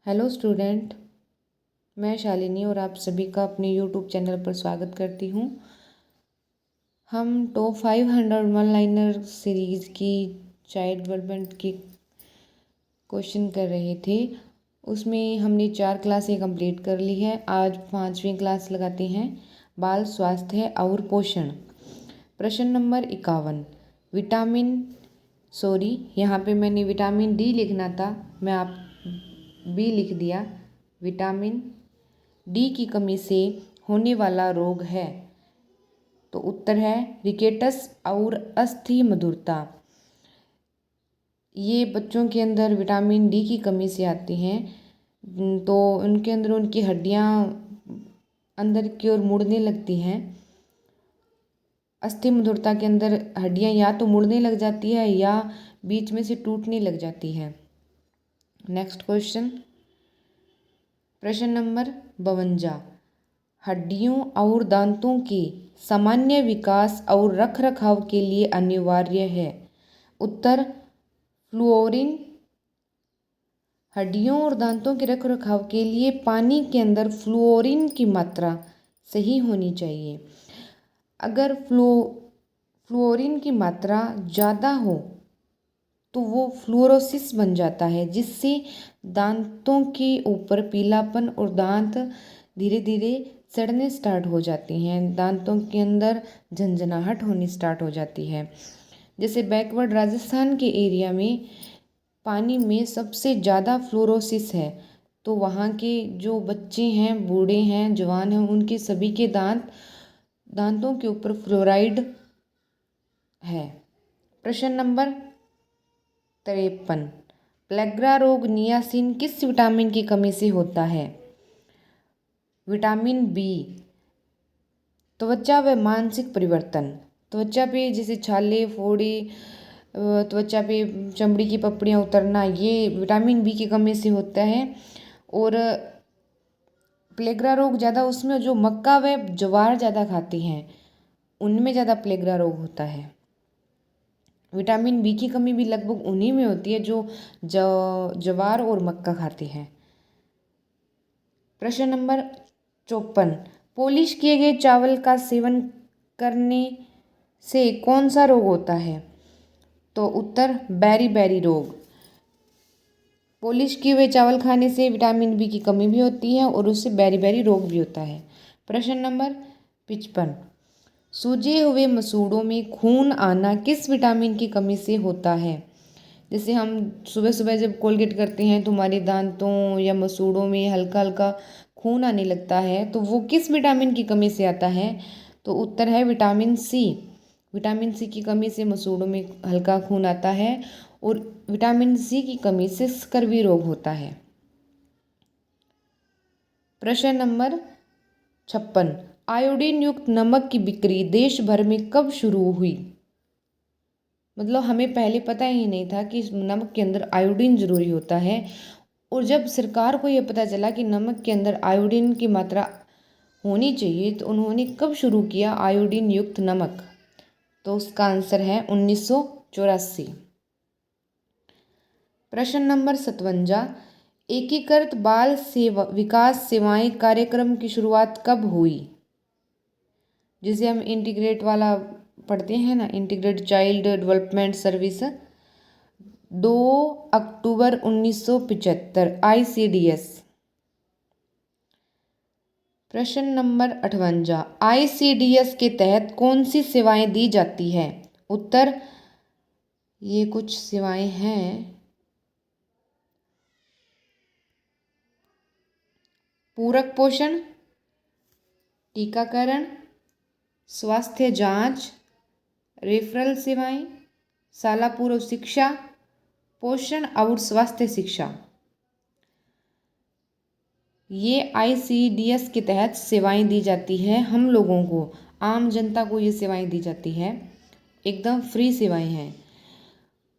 Hello student, मैं शालिनी और आप सभी का अपने यूट्यूब चैनल पर स्वागत करती हूँ। हम टॉप 500 वन लाइनर सीरीज़ की चाइल्ड डेवलपमेंट की क्वेश्चन कर रहे थे। उसमें हमने 4 क्लासें कंप्लीट कर ली है। आज 5वीं क्लास लगाते हैं, बाल स्वास्थ्य और पोषण। प्रश्न नंबर 51, यहाँ पे मैंने विटामिन डी लिखना था, मैं आप बी लिख दिया। विटामिन डी की कमी से होने वाला रोग है, तो उत्तर है रिकेटस और अस्थि मधुरता। ये बच्चों के अंदर विटामिन डी की कमी से आती हैं, तो उनके अंदर उनकी हड्डियाँ अंदर की ओर मुड़ने लगती हैं। अस्थि मधुरता के अंदर हड्डियाँ या तो मुड़ने लग जाती है या बीच में से टूटने लग जाती है। नेक्स्ट क्वेश्चन, प्रश्न नंबर 52, हड्डियों और दांतों के सामान्य विकास और रखरखाव के लिए अनिवार्य है। उत्तर फ्लोरीन। हड्डियों और दांतों के रखरखाव के लिए पानी के अंदर फ्लोरीन की मात्रा सही होनी चाहिए। अगर फ्लोरीन की मात्रा ज़्यादा हो तो वो फ्लोरोसिस बन जाता है, जिससे दांतों के ऊपर पीलापन और दांत धीरे धीरे सड़ने स्टार्ट हो जाती हैं। दांतों के अंदर झंझनाहट होनी स्टार्ट हो जाती है। जैसे बैकवर्ड राजस्थान के एरिया में पानी में सबसे ज़्यादा फ्लोरोसिस है, तो वहाँ के जो बच्चे हैं, बूढ़े हैं, जवान हैं, उनके सभी के दांतों के ऊपर फ्लोराइड है। प्रश्न नंबर 53, प्लेग्रा रोग नियासिन किस विटामिन की कमी से होता है। Vitamin B. त्वचा व मानसिक परिवर्तन, त्वचा पे जैसे छाले फोड़े, त्वचा पे चमड़ी की पपड़ियाँ उतरना, ये विटामिन बी की कमी से होता है। और प्लेग्रा रोग ज़्यादा उसमें जो मक्का व ज्वार ज़्यादा खाती हैं, उनमें ज़्यादा प्लेग्रा रोग होता है। विटामिन बी की कमी भी लगभग उन्हीं में होती है जो ज्वार और मक्का खाते हैं। प्रश्न नंबर 54, पॉलिश किए गए चावल का सेवन करने से कौन सा रोग होता है। तो उत्तर बेरी रोग। पॉलिश किए हुए चावल खाने से विटामिन बी की कमी भी होती है और उससे बेरी रोग भी होता है। प्रश्न नंबर 55, सूजे हुए मसूड़ों में खून आना किस विटामिन की कमी से होता है। जैसे हम सुबह सुबह जब कोलगेट करते हैं तो हमारे दांतों या मसूड़ों में हल्का हल्का खून आने लगता है, तो वो किस विटामिन की कमी से आता है। तो उत्तर है विटामिन सी। विटामिन सी की कमी से मसूड़ों में हल्का खून आता है और विटामिन सी की कमी से स्कर्वी रोग होता है। प्रश्न नंबर 56, आयोडीन युक्त नमक की बिक्री देश भर में कब शुरू हुई। मतलब हमें पहले पता ही नहीं था कि नमक के अंदर आयोडीन जरूरी होता है, और जब सरकार को यह पता चला कि नमक के अंदर आयोडीन की मात्रा होनी चाहिए, तो उन्होंने कब शुरू किया आयोडीन युक्त नमक। तो उसका आंसर है 1984। प्रश्न नंबर 57, एकीकृत बाल सेवा विकास सेवाएं कार्यक्रम की शुरुआत कब हुई। जिसे हम इंटीग्रेट वाला पढ़ते हैं ना, इंटीग्रेट चाइल्ड डेवलपमेंट सर्विस, 2 अक्टूबर 1975 ICDS। प्रश्न नंबर 58, ICDS के तहत कौन सी सेवाएं दी जाती है। उत्तर ये कुछ सेवाएं हैं, पूरक पोषण, टीकाकरण, स्वास्थ्य जांच, रेफरल सेवाएं, शाला पूर्व शिक्षा, पोषण और स्वास्थ्य शिक्षा। ये ICDS के तहत सेवाएं दी जाती है। हम लोगों को, आम जनता को ये सेवाएं दी जाती है, एकदम फ्री सेवाएं हैं।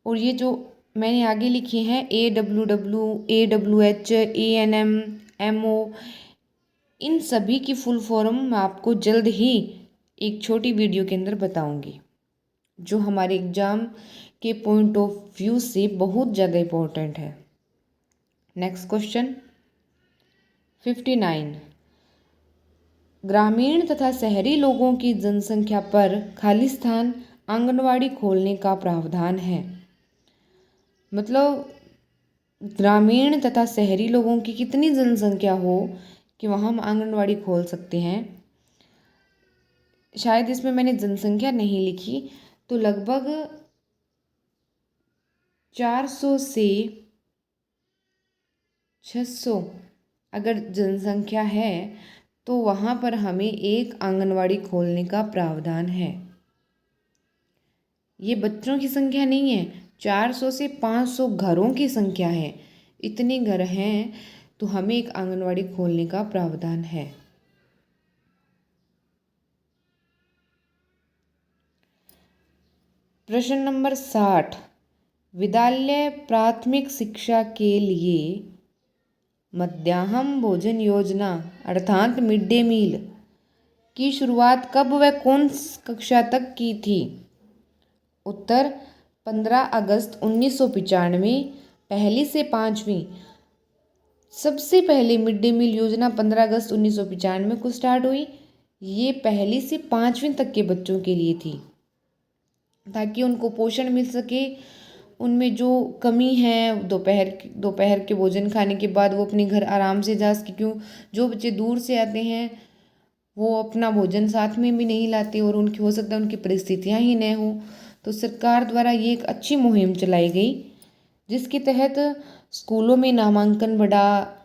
और ये जो मैंने आगे लिखी हैं AWW, AWH, ANM, MO, इन सभी की फुल फॉर्म मैं आपको जल्द ही एक छोटी वीडियो के अंदर बताऊंगी, जो हमारे एग्ज़ाम के पॉइंट ऑफ व्यू से बहुत ज़्यादा इम्पोर्टेंट है। Next question, 59। ग्रामीण तथा शहरी लोगों की जनसंख्या पर खालिस्तान आंगनवाड़ी खोलने का प्रावधान है। मतलब ग्रामीण तथा शहरी लोगों की कितनी जनसंख्या हो कि वहाँ हम आंगनवाड़ी खोल सकते हैं। शायद इसमें मैंने जनसंख्या नहीं लिखी, तो लगभग 400 से 600 अगर जनसंख्या है तो वहाँ पर हमें एक आंगनवाड़ी खोलने का प्रावधान है। ये बच्चों की संख्या नहीं है, 400 से 500 घरों की संख्या है। इतने घर हैं तो हमें एक आंगनवाड़ी खोलने का प्रावधान है। प्रश्न नंबर 60। विद्यालय प्राथमिक शिक्षा के लिए मध्याह्न भोजन योजना अर्थात मिड डे मील की शुरुआत कब व कौन कक्षा तक की थी? उत्तर 15 अगस्त 1995, पहली से पाँचवीं। सबसे पहले मिड डे मील योजना 15 अगस्त 1995 को स्टार्ट हुई। ये पहली से पाँचवीं तक के बच्चों के लिए थी, ताकि उनको पोषण मिल सके। उनमें जो कमी है दोपहर के भोजन खाने के बाद वो अपने घर आराम से जा सके। क्यों, जो बच्चे दूर से आते हैं वो अपना भोजन साथ में भी नहीं लाते और उनकी हो सकता है उनकी परिस्थितियाँ ही न हो। तो सरकार द्वारा ये एक अच्छी मुहिम चलाई गई, जिसके तहत स्कूलों में नामांकन बढ़ा,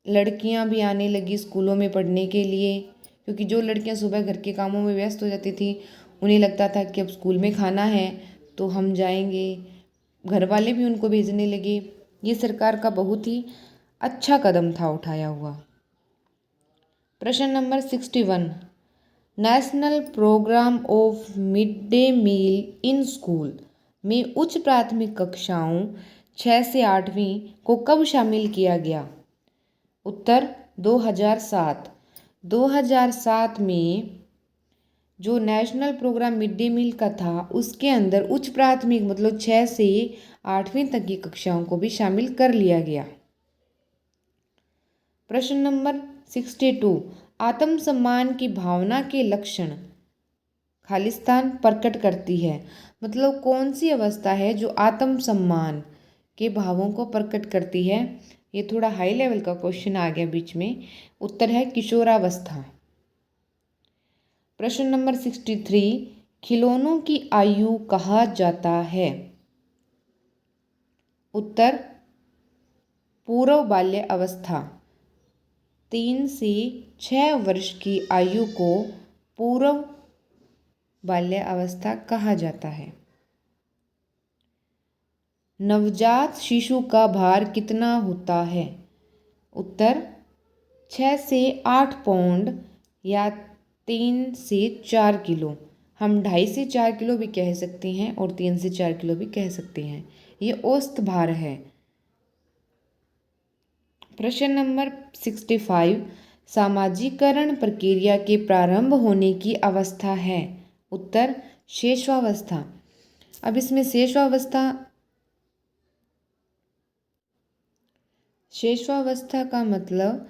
लड़कियां भी आने लगी स्कूलों में पढ़ने के लिए। क्योंकि जो लड़कियां सुबह घर के कामों में व्यस्त हो जाती थी, उन्हें लगता था कि अब स्कूल में खाना है तो हम जाएंगे, घर वाले भी उनको भेजने लगे। ये सरकार का बहुत ही अच्छा कदम था उठाया हुआ। प्रश्न number 61। National programme of mid day meal in school में उच्च प्राथमिक कक्षाओं 6 से 8वीं को कब शामिल किया गया? उत्तर 2007। 2007 में जो national programme mid day meal का था, उसके अंदर उच्च प्राथमिक मतलब 6 से 8वीं तक की कक्षाओं को भी शामिल कर लिया गया। प्रश्न नंबर 62। आत्मसम्मान की भावना के लक्षण खालिस्तान प्रकट करती है। मतलब कौन सी अवस्था है जो आत्मसम्मान के भावों को प्रकट करती है? ये थोड़ा हाई लेवल का क्वेश्चन आ गया बीच में। उत्तर है किशोरावस्था। प्रश्न नंबर 63। खिलौनों की आयु कहा जाता है? उत्तर पूर्व बाल्य अवस्था। 3 से 6 वर्ष की आयु को पूर्व बाल्य अवस्था कहा जाता है। नवजात शिशु का भार कितना होता है? उत्तर 6 से 8 पाउंड या 3 से 4 किलो। हम 2.5 से 4 किलो भी कह सकते हैं और 3 से 4 किलो भी कह सकते हैं। ये औसत भार है। प्रश्न नंबर 65। सामाजिकरण प्रक्रिया के प्रारंभ होने की अवस्था है? उत्तर शेषवावस्था। अब इसमें शेषवावस्था का मतलब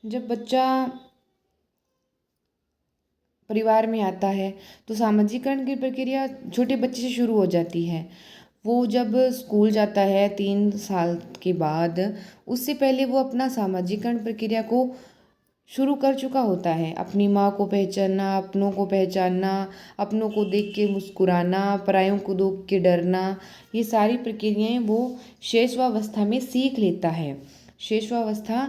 जब बच्चा परिवार में आता है तो सामाजिकरण की प्रक्रिया छोटे बच्चे से शुरू हो जाती है। वो जब स्कूल जाता है 3 साल के बाद, उससे पहले वो अपना सामाजिकरण प्रक्रिया को शुरू कर चुका होता है। अपनी माँ को पहचानना, अपनों को पहचानना, अपनों को देख के मुस्कुराना, परायों को देख के डरना, ये सारी प्रक्रियाएं वो शेषवावस्था में सीख लेता है। शेषवावस्था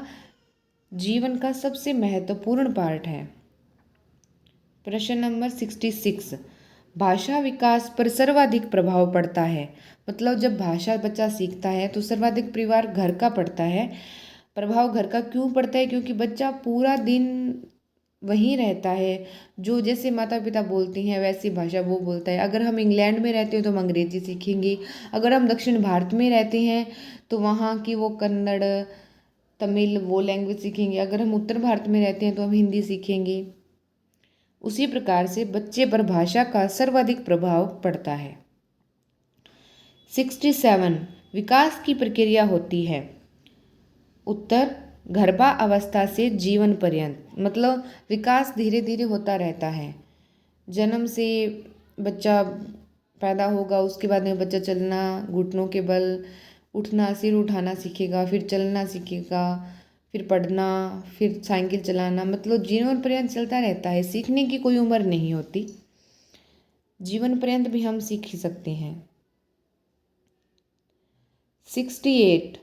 जीवन का सबसे महत्वपूर्ण पार्ट है। प्रश्न नंबर 66। भाषा विकास पर सर्वाधिक प्रभाव पड़ता है? मतलब जब भाषा बच्चा सीखता है तो सर्वाधिक परिवार घर का पड़ता है। प्रभाव घर का क्यों पड़ता है? क्योंकि बच्चा पूरा दिन वहीं रहता है, जो जैसे माता पिता बोलते हैं वैसी भाषा वो बोलता है। अगर हम इंग्लैंड में रहते हैं तो हम अंग्रेजी सीखेंगे। अगर हम दक्षिण भारत में रहते हैं तो वहाँ की वो कन्नड़, तमिल वो लैंग्वेज सीखेंगे। अगर हम उत्तर भारत में रहते हैं तो हम हिंदी सीखेंगे। उसी प्रकार से बच्चे पर भाषा का सर्वाधिक प्रभाव पड़ता है। 67। विकास की प्रक्रिया होती है? उत्तर, गर्भावस्था से जीवन पर्यंत। मतलब विकास धीरे धीरे होता रहता है। जन्म से बच्चा पैदा होगा, उसके बाद में बच्चा चलना, घुटनों के बल उठना, सिर उठाना सीखेगा, फिर चलना सीखेगा, फिर पढ़ना, फिर साइकिल चलाना। मतलब जीवन पर्यंत चलता रहता है। सीखने की कोई उम्र नहीं होती। जीवन पर्यंत भी हम सीख ही सकते हैं। 68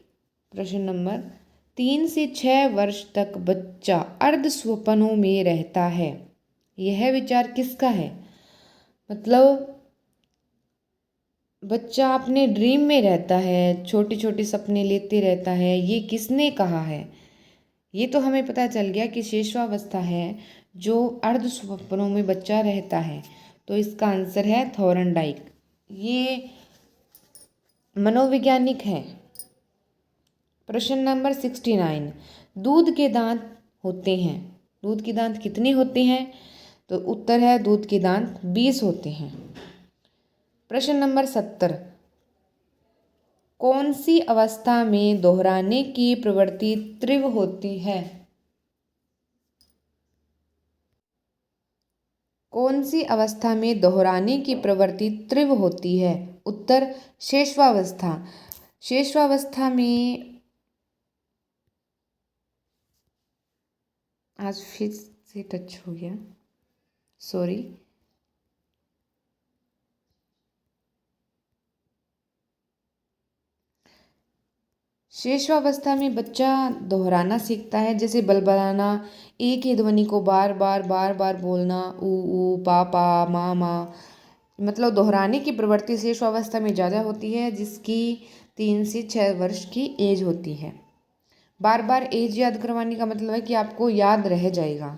प्रश्न नंबर, 3 से 6 वर्ष तक बच्चा अर्ध स्वप्नों में रहता है, यह विचार किसका है? मतलब बच्चा अपने ड्रीम में रहता है, छोटे छोटे सपने लेते रहता है, ये किसने कहा है? ये तो हमें पता चल गया कि शेषवावस्था है जो अर्ध स्वप्नों में बच्चा रहता है। तो इसका आंसर है थॉर्नडाइक। ये मनोवैज्ञानिक है। प्रश्न नंबर 69, दूध के दांत होते हैं। दूध के दांत कितने होते हैं? तो उत्तर है दूध के दांत 20 होते हैं। प्रश्न नंबर 70, कौन सी अवस्था में दोहराने की प्रवृत्ति तीव्र होती है? कौन सी अवस्था में दोहराने की प्रवृत्ति तीव्र होती है? उत्तर, शेषवावस्था। शेषवावस्था में आज फिर से टच हो गया, सॉरी। शेषवावस्था में बच्चा दोहराना सीखता है, जैसे बलबलाना, एक ही ध्वनि को बार बार बार बार बोलना, ऊ पा पा मा मा। मतलब दोहराने की प्रवृत्ति शेषवावस्था में ज़्यादा होती है, जिसकी 3 से 6 वर्ष की एज होती है। बार बार एज याद करवाने का मतलब है कि आपको याद रह जाएगा।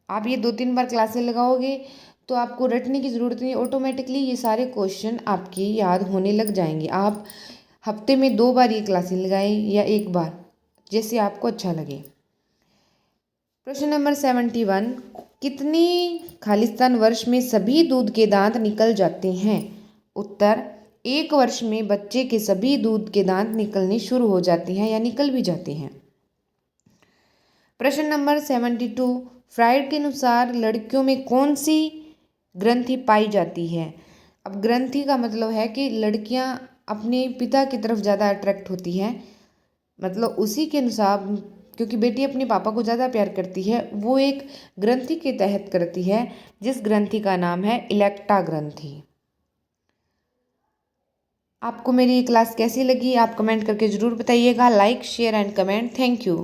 आप ये 2-3 बार क्लासेस लगाओगे तो आपको रटने की ज़रूरत नहीं, ऑटोमेटिकली ये सारे क्वेश्चन आपकी याद होने लग जाएंगे। आप हफ्ते में 2 बार ये क्लासेस लगाएं या 1 बार, जैसे आपको अच्छा लगे। प्रश्न नंबर 71, कितने खालिस्तान वर्ष में सभी दूध के दांत निकल जाते हैं? उत्तर, 1 वर्ष में बच्चे के सभी दूध के दांत निकलने शुरू हो जाते हैं या निकल भी जाते हैं। प्रश्न नंबर 72, फ्राइड के अनुसार लड़कियों में कौन सी ग्रंथि पाई जाती है? अब ग्रंथि का मतलब है कि लड़कियां अपने पिता की तरफ ज़्यादा अट्रैक्ट होती हैं। मतलब उसी के अनुसार, क्योंकि बेटी अपने पापा को ज़्यादा प्यार करती है, वो एक ग्रंथि के तहत करती है, जिस ग्रंथि का नाम है इलेक्टा ग्रंथि। आपको मेरी ये क्लास कैसी लगी आप कमेंट करके ज़रूर बताइएगा। Like, share and comment. Thank you.